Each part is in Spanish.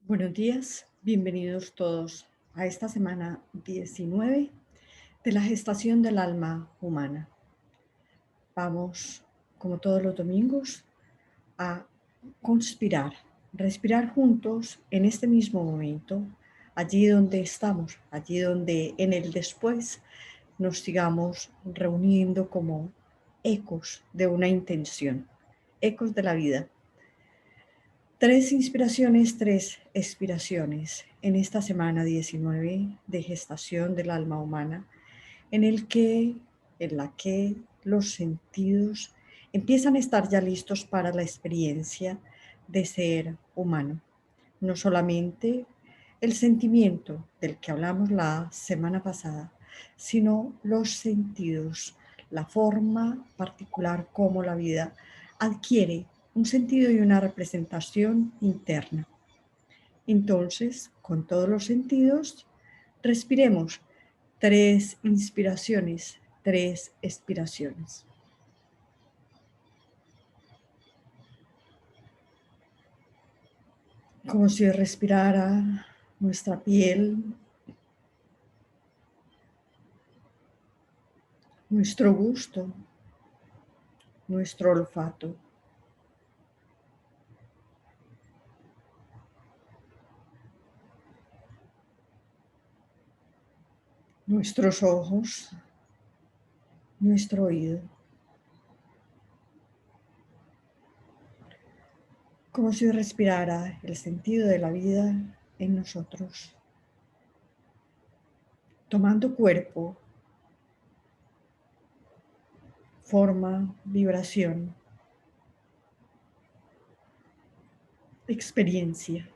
Buenos días, bienvenidos todos a esta semana 19 de la gestación del alma humana. Vamos, como todos los domingos, a conspirar, respirar juntos en este mismo momento, allí donde estamos, allí donde en el después nos sigamos reuniendo como ecos de una intención, ecos de la vida. Tres inspiraciones, tres expiraciones en esta semana 19 de gestación del alma humana, en la que los sentidos empiezan a estar ya listos para la experiencia de ser humano. No solamente el sentimiento del que hablamos la semana pasada, sino los sentidos, la forma particular como la vida adquiere un sentido y una representación interna. Entonces, con todos los sentidos, respiremos tres inspiraciones, tres expiraciones. Como si respirara nuestra piel, nuestro gusto, nuestro olfato, nuestros ojos, nuestro oído. Como si respirara el sentido de la vida en nosotros, tomando cuerpo, forma, vibración, experiencia.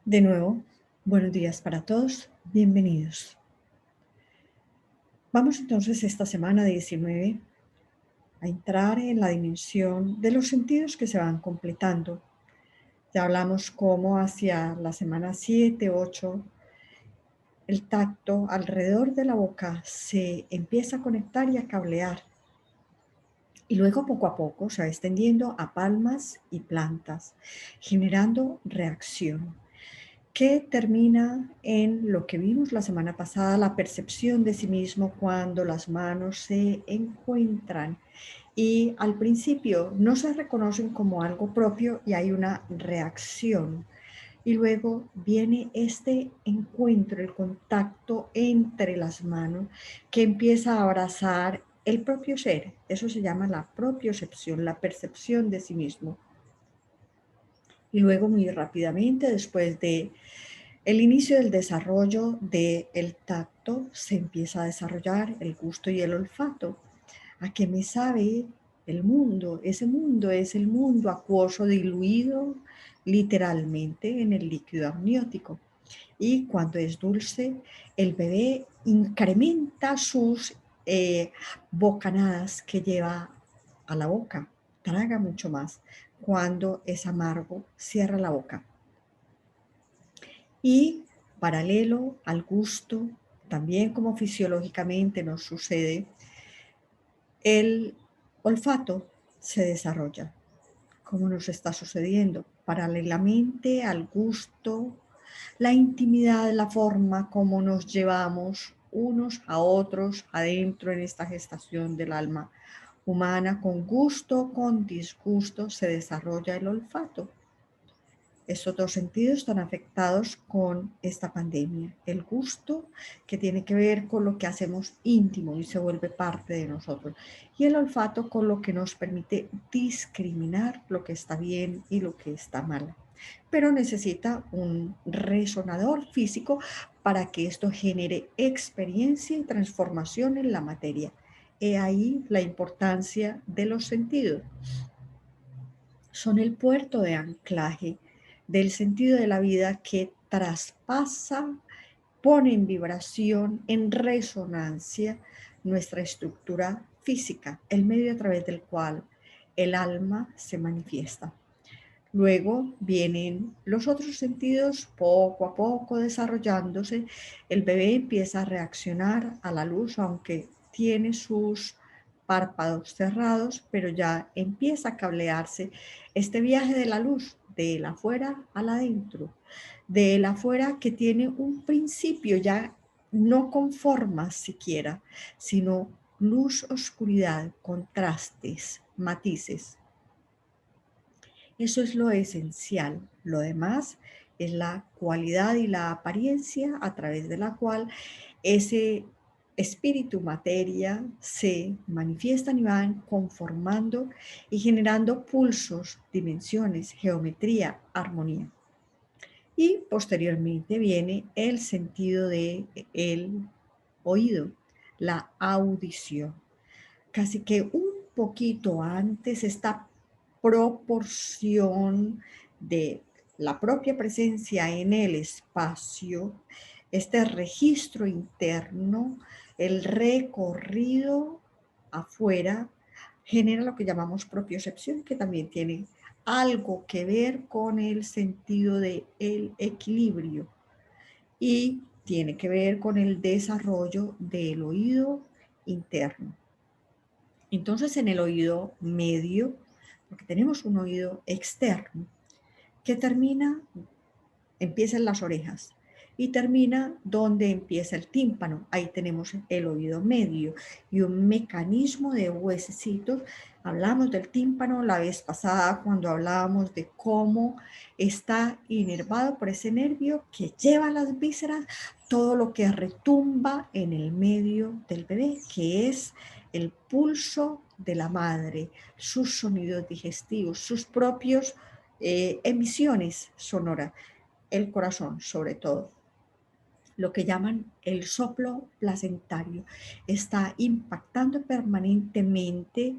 De nuevo, buenos días para todos, bienvenidos. Vamos entonces esta semana 19 a entrar en la dimensión de los sentidos que se van completando. Ya hablamos cómo hacia la semana 7, 8, el tacto alrededor de la boca se empieza a conectar y a cablear. Y luego poco a poco se va extendiendo a palmas y plantas, generando reacción, que termina en lo que vimos la semana pasada, la percepción de sí mismo cuando las manos se encuentran y al principio no se reconocen como algo propio y hay una reacción. Y luego viene este encuentro, el contacto entre las manos que empieza a abrazar el propio ser. Eso se llama la propiocepción, la percepción de sí mismo. Y luego muy rápidamente, después de el inicio del desarrollo del tacto, se empieza a desarrollar el gusto y el olfato. ¿A qué me sabe el mundo? Ese mundo es el mundo acuoso diluido literalmente en el líquido amniótico. Y cuando es dulce, el bebé incrementa sus bocanadas que lleva a la boca, traga mucho más. Cuando es amargo, cierra la boca. Y paralelo al gusto, también como fisiológicamente nos sucede, el olfato se desarrolla, como nos está sucediendo. Paralelamente al gusto, la intimidad, la forma como nos llevamos unos a otros adentro en esta gestación del alma humana, con gusto, con disgusto, se desarrolla el olfato. Estos dos sentidos están afectados con esta pandemia. El gusto, que tiene que ver con lo que hacemos íntimo y se vuelve parte de nosotros. Y el olfato, con lo que nos permite discriminar lo que está bien y lo que está mal. Pero necesita un resonador físico para que esto genere experiencia y transformación en la materia. He ahí la importancia de los sentidos. Son el puerto de anclaje del sentido de la vida que traspasa, pone en vibración, en resonancia nuestra estructura física, el medio a través del cual el alma se manifiesta. Luego vienen los otros sentidos poco a poco desarrollándose. El bebé empieza a reaccionar a la luz, aunque tiene sus párpados cerrados, pero ya empieza a cablearse este viaje de la luz, del afuera al adentro, del afuera que tiene un principio ya no con formas siquiera, sino luz, oscuridad, contrastes, matices. Eso es lo esencial. Lo demás es la cualidad y la apariencia a través de la cual ese espíritu, materia, se manifiestan y van conformando y generando pulsos, dimensiones, geometría, armonía. Y posteriormente viene el sentido de el oído, la audición. Casi que un poquito antes, esta proporción de la propia presencia en el espacio, este registro interno, el recorrido afuera, genera lo que llamamos propiocepción, que también tiene algo que ver con el sentido del equilibrio y tiene que ver con el desarrollo del oído interno. Entonces, en el oído medio, porque tenemos un oído externo que empieza en las orejas y termina donde empieza el tímpano. Ahí tenemos el oído medio y un mecanismo de huesecitos. Hablamos del tímpano la vez pasada cuando hablábamos de cómo está inervado por ese nervio que lleva a las vísceras todo lo que retumba en el medio del bebé, que es el pulso de la madre, sus sonidos digestivos, sus propios emisiones sonoras, el corazón sobre todo. Lo que llaman el soplo placentario está impactando permanentemente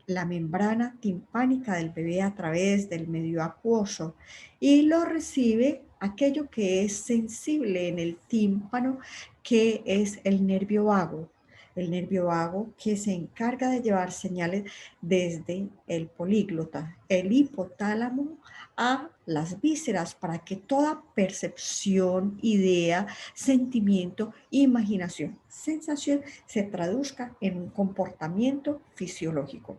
la membrana timpánica del bebé a través del medio acuoso y lo recibe aquello que es sensible en el tímpano, que es el nervio vago que se encarga de llevar señales desde el políglota, el hipotálamo, a las vísceras para que toda percepción, idea, sentimiento, imaginación, sensación se traduzca en un comportamiento fisiológico.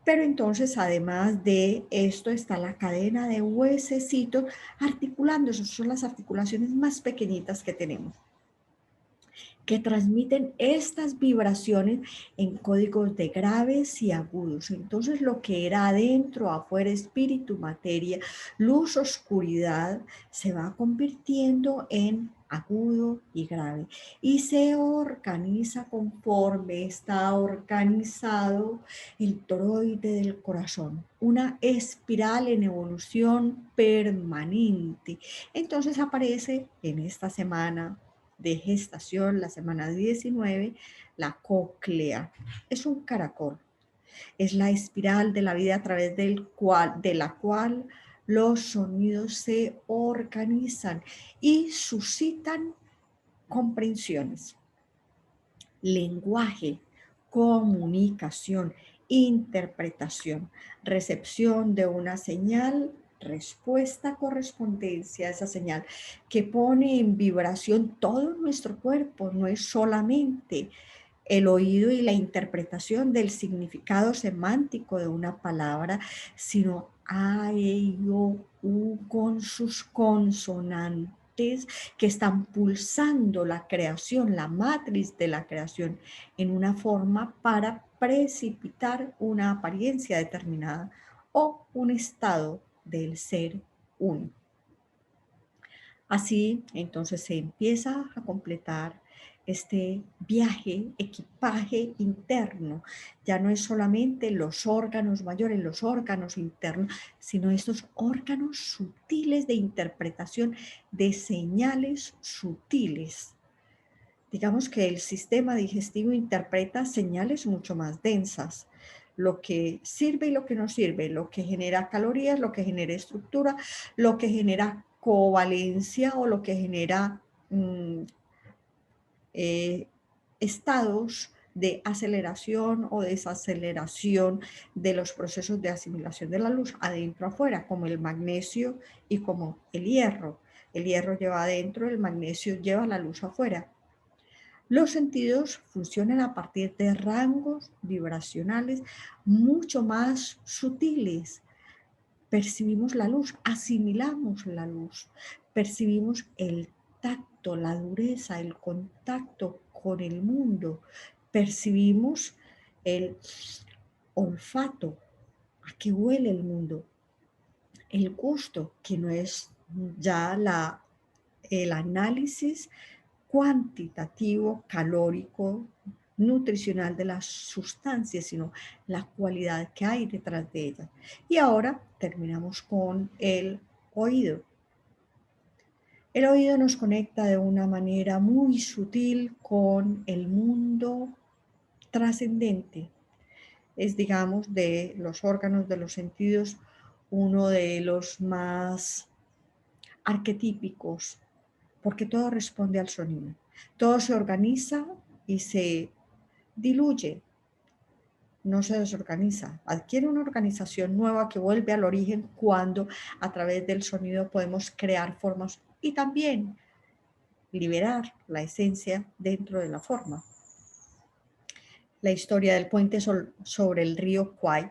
Pero entonces, además de esto, está la cadena de huesecitos articulando. Esas son las articulaciones más pequeñitas que tenemos, que transmiten estas vibraciones en códigos de graves y agudos. Entonces, lo que era adentro, afuera, espíritu, materia, luz, oscuridad, se va convirtiendo en agudo y grave y se organiza conforme está organizado el toroide del corazón, una espiral en evolución permanente. Entonces aparece en esta semana de gestación, la semana 19, la cóclea. Es un caracol, es la espiral de la vida a través de la cual los sonidos se organizan y suscitan comprensiones, lenguaje, comunicación, interpretación, recepción de una señal, respuesta, correspondencia a esa señal, que pone en vibración todo nuestro cuerpo. No es solamente el oído y la interpretación del significado semántico de una palabra, sino a, e, I, o, u con sus consonantes que están pulsando la creación, la matriz de la creación, en una forma para precipitar una apariencia determinada o un estado del ser uno. Así, entonces se empieza a completar este viaje, equipaje interno. Ya no es solamente los órganos mayores, los órganos internos, sino estos órganos sutiles de interpretación de señales sutiles. Digamos que el sistema digestivo interpreta señales mucho más densas, lo que sirve y lo que no sirve, lo que genera calorías, lo que genera estructura, lo que genera covalencia o lo que genera mm, eh, estados de aceleración o desaceleración de los procesos de asimilación de la luz adentro afuera, como el magnesio y como el hierro. El hierro lleva adentro, el magnesio lleva la luz afuera. Los sentidos funcionan a partir de rangos vibracionales mucho más sutiles. Percibimos la luz, asimilamos la luz, percibimos el tacto, la dureza, el contacto con el mundo, percibimos el olfato, a qué huele el mundo, el gusto, que no es ya el análisis cuantitativo, calórico, nutricional de las sustancias, sino la cualidad que hay detrás de ellas. Y ahora terminamos con el oído. El oído nos conecta de una manera muy sutil con el mundo trascendente. Es, digamos, de los órganos de los sentidos, uno de los más arquetípicos, porque todo responde al sonido. Todo se organiza y se diluye, no se desorganiza. Adquiere una organización nueva que vuelve al origen cuando a través del sonido podemos crear formas y también liberar la esencia dentro de la forma. La historia del puente sobre el río Kwai,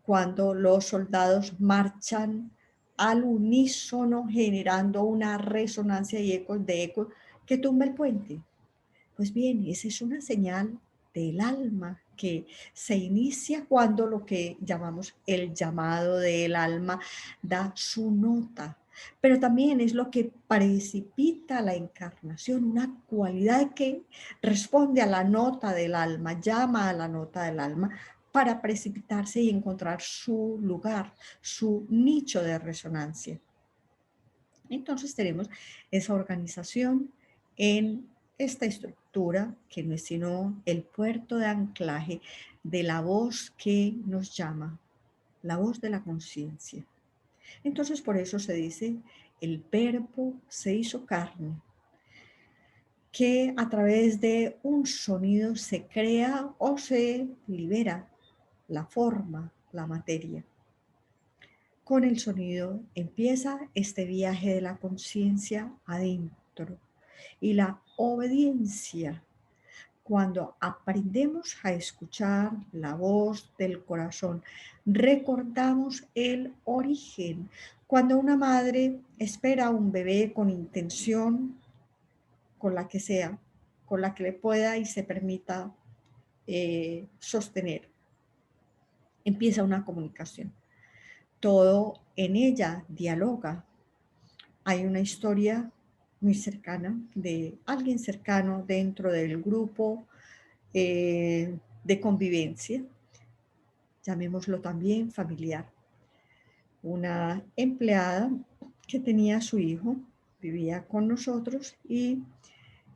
cuando los soldados marchan al unísono generando una resonancia y ecos de eco que tumba el puente. Pues bien, esa es una señal del alma que se inicia cuando lo que llamamos el llamado del alma da su nota, pero también es lo que precipita la encarnación, una cualidad que responde a la nota del alma, llama a la nota del alma para precipitarse y encontrar su lugar, su nicho de resonancia. Entonces tenemos esa organización en esta estructura que no es sino el puerto de anclaje de la voz que nos llama, la voz de la conciencia. Entonces por eso se dice, el verbo se hizo carne, que a través de un sonido se crea o se libera la forma, la materia. Con el sonido empieza este viaje de la conciencia adentro y la obediencia. Cuando aprendemos a escuchar la voz del corazón, recordamos el origen. Cuando una madre espera a un bebé con intención, con la que sea, con la que le pueda y se permita sostener, empieza una comunicación. Todo en ella dialoga. Hay una historia muy cercana de alguien cercano dentro del grupo de convivencia, llamémoslo también familiar. Una empleada que tenía a su hijo, vivía con nosotros y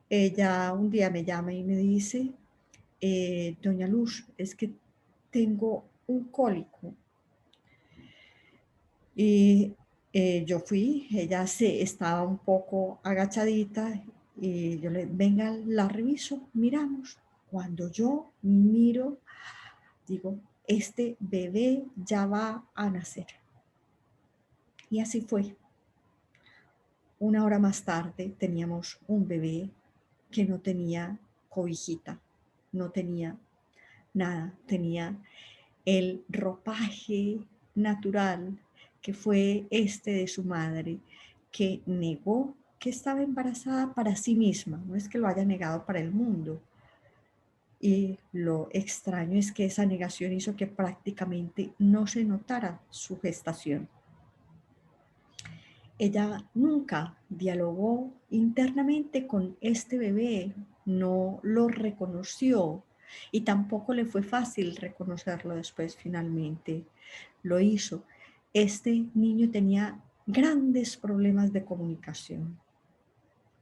ella un día me llama y me dice, doña Luz, es que tengo un cólico. Y yo fui, ella se estaba un poco agachadita y yo le, venga, la reviso, miramos. Cuando yo miro, digo, este bebé ya va a nacer. Y así fue. Una hora más tarde teníamos un bebé que no tenía cobijita, no tenía nada, tenía el ropaje natural que fue este de su madre, que negó que estaba embarazada para sí misma, no es que lo haya negado para el mundo. Y lo extraño es que esa negación hizo que prácticamente no se notara su gestación. Ella nunca dialogó internamente con este bebé, no lo reconoció y tampoco le fue fácil reconocerlo después finalmente. Lo hizo. Este niño tenía grandes problemas de comunicación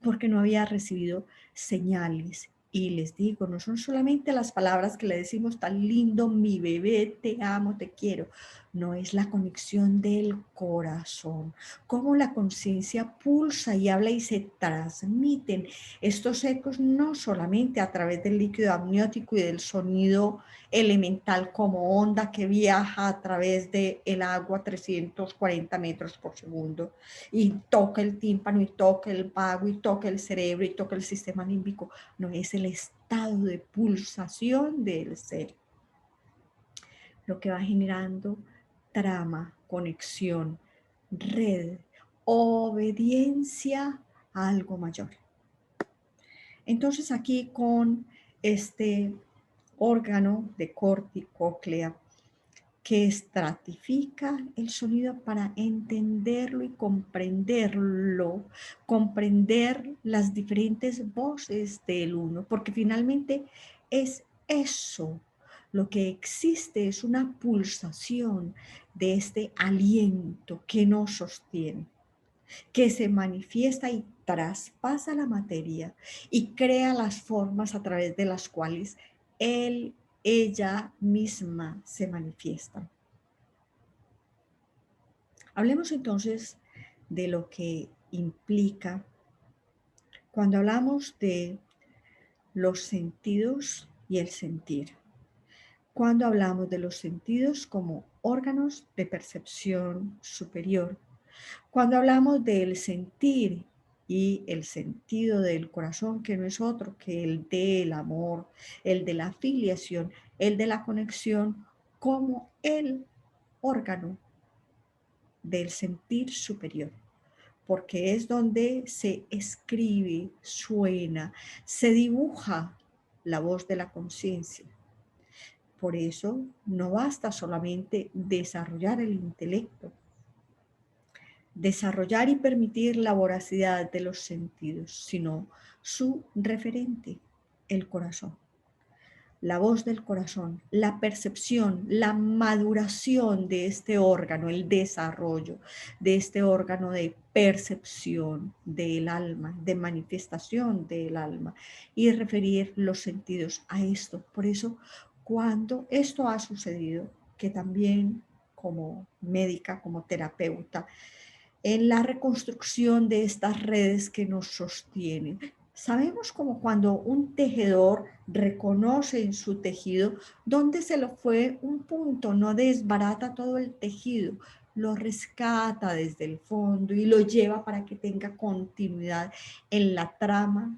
porque no había recibido señales. Y les digo, no son solamente las palabras que le decimos tan lindo, mi bebé, te amo, te quiero. No, es la conexión del corazón, cómo la conciencia pulsa y habla y se transmiten estos ecos no solamente a través del líquido amniótico y del sonido elemental como onda que viaja a través del agua a 340 metros por segundo, y toca el tímpano y toca el vago y toca el cerebro y toca el sistema límbico. No, es el estado de pulsación del ser lo que va generando trama, conexión, red, obediencia a algo mayor. Entonces aquí con este órgano de corticóclea que estratifica el sonido para entenderlo y comprenderlo, comprender las diferentes voces del uno, porque finalmente es eso. Lo que existe es una pulsación de este aliento que nos sostiene, que se manifiesta y traspasa la materia y crea las formas a través de las cuales él, ella misma se manifiesta. Hablemos entonces de lo que implica cuando hablamos de los sentidos y el sentir. Cuando hablamos de los sentidos como órganos de percepción superior. Cuando hablamos del sentir y el sentido del corazón, que no es otro que el del amor, el de la filiación, el de la conexión, como el órgano del sentir superior, porque es donde se escribe, suena, se dibuja la voz de la conciencia. Por eso no basta solamente desarrollar el intelecto, desarrollar y permitir la voracidad de los sentidos, sino su referente, el corazón. La voz del corazón, la percepción, la maduración de este órgano, el desarrollo de este órgano de percepción del alma, de manifestación del alma, y referir los sentidos a esto. Por eso, cuando esto ha sucedido, que también como médica, como terapeuta, en la reconstrucción de estas redes que nos sostienen. Sabemos como cuando un tejedor reconoce en su tejido dónde se lo fue un punto, no desbarata todo el tejido, lo rescata desde el fondo y lo lleva para que tenga continuidad en la trama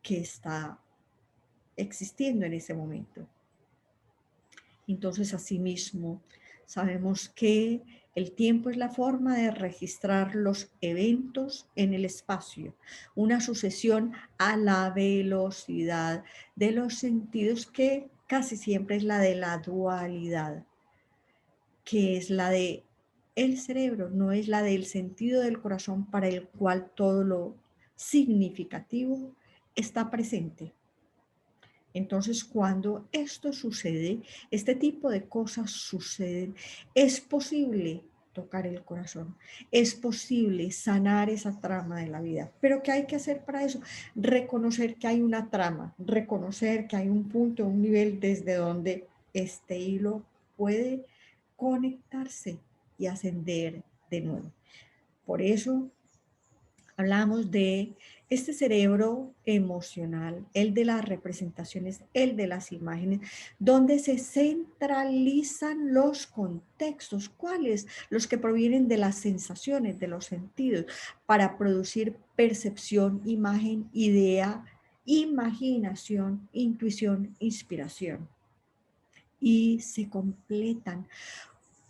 que está existiendo en ese momento. Entonces, asimismo, sabemos que el tiempo es la forma de registrar los eventos en el espacio, una sucesión a la velocidad de los sentidos que casi siempre es la de la dualidad, que es la de el cerebro, no es la del sentido del corazón para el cual todo lo significativo está presente. Entonces, cuando esto sucede, este tipo de cosas suceden, es posible tocar el corazón, es posible sanar esa trama de la vida. Pero ¿qué hay que hacer para eso? Reconocer que hay una trama, reconocer que hay un punto, un nivel desde donde este hilo puede conectarse y ascender de nuevo. Por eso hablamos de este cerebro emocional, el de las representaciones, el de las imágenes, donde se centralizan los contextos. ¿Cuáles? Los que provienen de las sensaciones, de los sentidos, para producir percepción, imagen, idea, imaginación, intuición, inspiración. Y se completan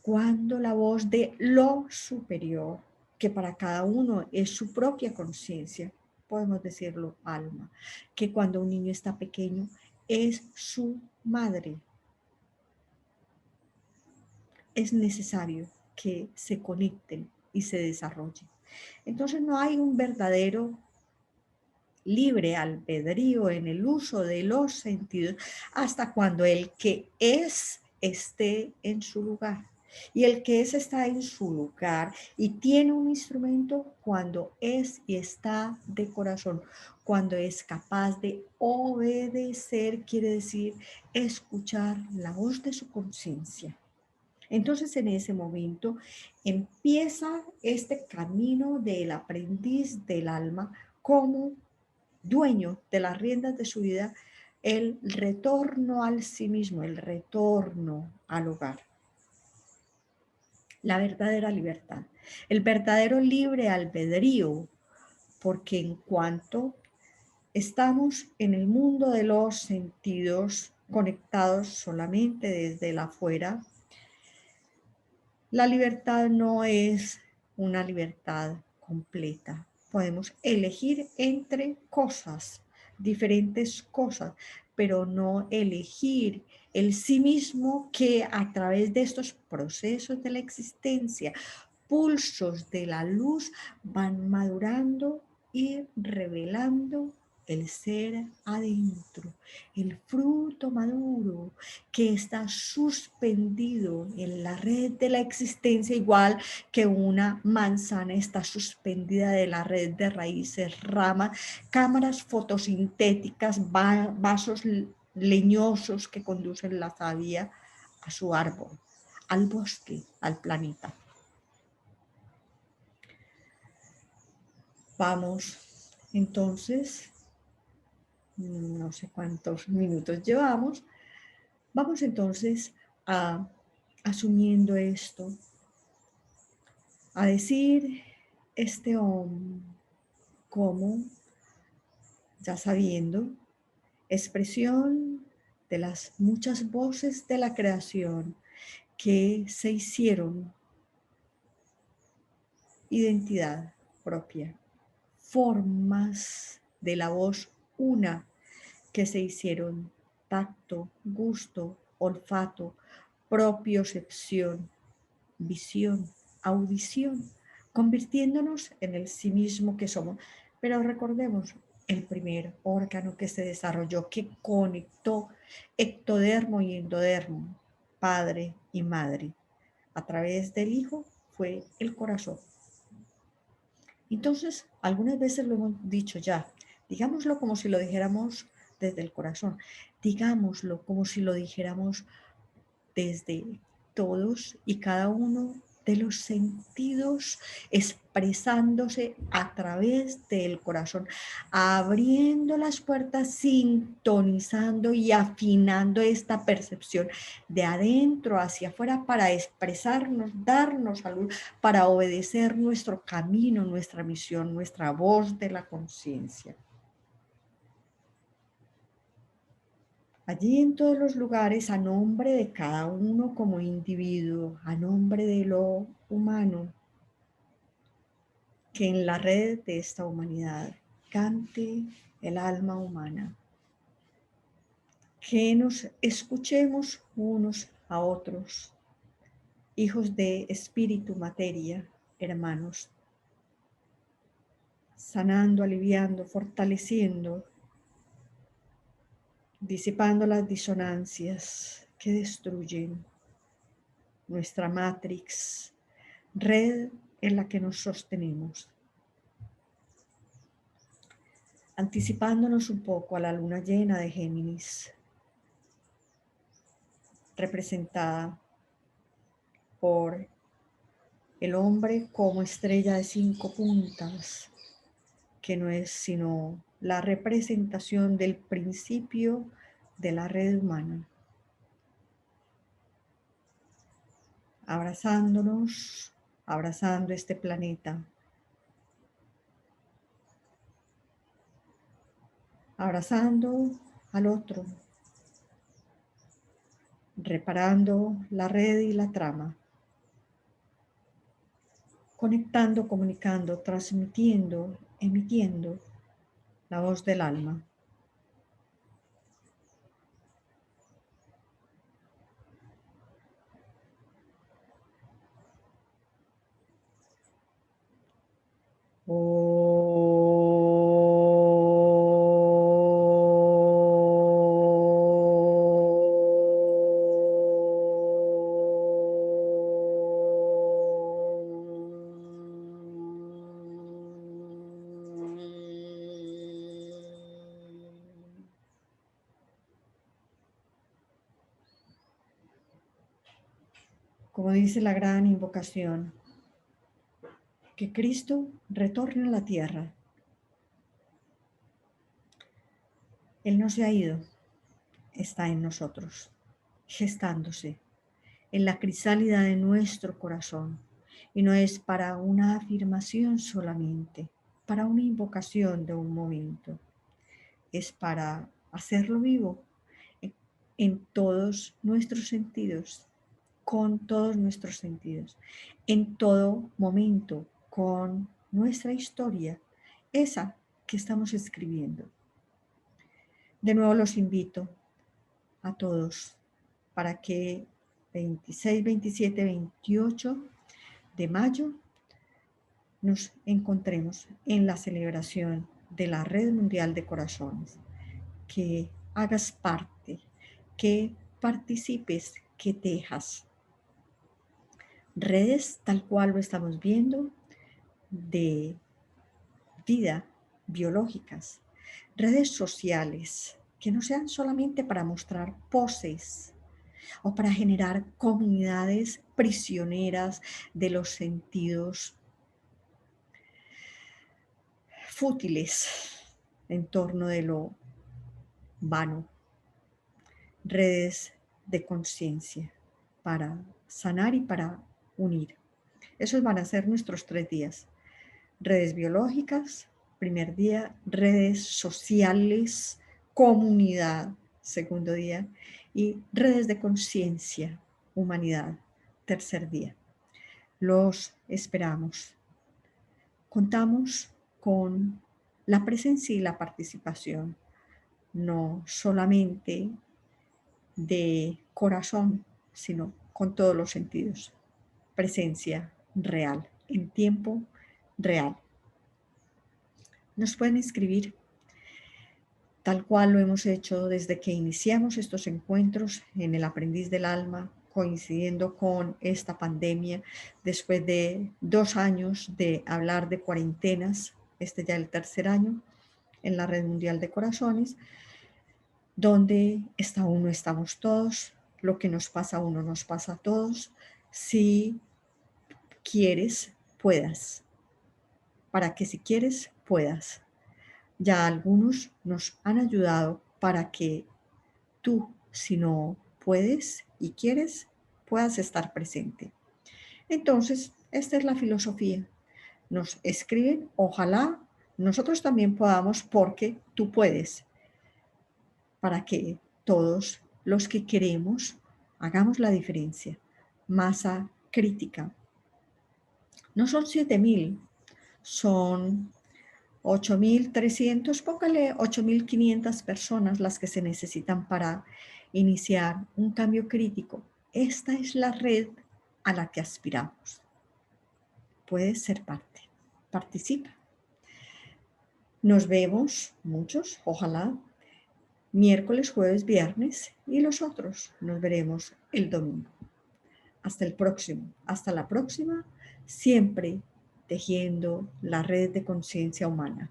cuando la voz de lo superior, que para cada uno es su propia conciencia, podemos decirlo alma, que cuando un niño está pequeño es su madre. Es necesario que se conecten y se desarrollen. Entonces no hay un verdadero libre albedrío en el uso de los sentidos hasta cuando el que es esté en su lugar. Y el que es está en su lugar y tiene un instrumento cuando es y está de corazón, cuando es capaz de obedecer, quiere decir escuchar la voz de su conciencia. Entonces en ese momento empieza este camino del aprendiz del alma como dueño de las riendas de su vida, el retorno al sí mismo, el retorno al hogar, la verdadera libertad, el verdadero libre albedrío, porque en cuanto estamos en el mundo de los sentidos conectados solamente desde el afuera, la libertad no es una libertad completa. Podemos elegir entre cosas, diferentes cosas, pero no elegir el sí mismo que a través de estos procesos de la existencia, pulsos de la luz, van madurando y revelando el ser adentro, el fruto maduro que está suspendido en la red de la existencia, igual que una manzana está suspendida de la red de raíces, ramas, cámaras fotosintéticas, vasos leñosos que conducen la savia a su árbol, al bosque, al planeta. Vamos entonces, no sé cuántos minutos llevamos, vamos entonces a, asumiendo esto, a decir este como, ya sabiendo, expresión de las muchas voces de la creación que se hicieron identidad propia, formas de la voz una que se hicieron tacto, gusto, olfato, propiocepción, visión, audición, convirtiéndonos en el sí mismo que somos. Pero recordemos, el primer órgano que se desarrolló, que conectó ectodermo y endodermo, padre y madre, a través del hijo, fue el corazón. Entonces, algunas veces lo hemos dicho ya, digámoslo como si lo dijéramos desde el corazón, digámoslo como si lo dijéramos desde todos y cada uno de los sentidos expresándose a través del corazón, abriendo las puertas, sintonizando y afinando esta percepción de adentro hacia afuera para expresarnos, darnos salud, para obedecer nuestro camino, nuestra misión, nuestra voz de la conciencia. Allí en todos los lugares, a nombre de cada uno como individuo, a nombre de lo humano, que en la red de esta humanidad cante el alma humana, que nos escuchemos unos a otros, hijos de espíritu, materia, hermanos, sanando, aliviando, fortaleciendo, disipando las disonancias que destruyen nuestra matrix, red en la que nos sostenemos, anticipándonos un poco a la luna llena de Géminis, representada por el hombre como estrella de 5 puntas, que no es sino la representación del principio de la red humana, abrazándonos, abrazando este planeta, abrazando al otro, reparando la red y la trama, conectando, comunicando, transmitiendo, emitiendo la voz del alma. Como dice la gran invocación, que Cristo retorne a la tierra. Él no se ha ido, está en nosotros, gestándose en la crisálida de nuestro corazón. Y no es para una afirmación solamente, para una invocación de un momento. Es para hacerlo vivo en todos nuestros sentidos, con todos nuestros sentidos, en todo momento, con nuestra historia, esa que estamos escribiendo. De nuevo los invito a todos para que 26, 27, 28 de mayo nos encontremos en la celebración de la Red Mundial de Corazones. Que hagas parte, que participes, que tejas. Redes tal cual lo estamos viendo de vida biológicas, redes sociales que no sean solamente para mostrar poses o para generar comunidades prisioneras de los sentidos fútiles en torno de lo vano, redes de conciencia para sanar y para unir. Esos van a ser nuestros 3 días. Redes biológicas, primer día, redes sociales, comunidad, segundo día, y redes de conciencia, humanidad, tercer día. Los esperamos. Contamos con la presencia y la participación, no solamente de corazón, sino con todos los sentidos. Presencia real, en tiempo real. Nos pueden escribir tal cual lo hemos hecho desde que iniciamos estos encuentros en el Aprendiz del Alma, coincidiendo con esta pandemia, después de 2 años de hablar de cuarentenas, este ya el tercer año, en la Red Mundial de Corazones, donde está uno, estamos todos, lo que nos pasa a uno nos pasa a todos. Si quieres, puedas, para que si quieres, puedas. Ya algunos nos han ayudado para que tú, si no puedes y quieres, puedas estar presente. Entonces, esta es la filosofía. Nos escriben, ojalá nosotros también podamos, porque tú puedes, para que todos los que queremos hagamos la diferencia. Masa crítica. No son 7.000, son 8.300, póngale 8.500 personas las que se necesitan para iniciar un cambio crítico. Esta es la red a la que aspiramos. Puedes ser parte, participa. Nos vemos, muchos, ojalá, miércoles, jueves, viernes, y los otros nos veremos el domingo. Hasta el próximo, hasta la próxima, siempre tejiendo la red de conciencia humana.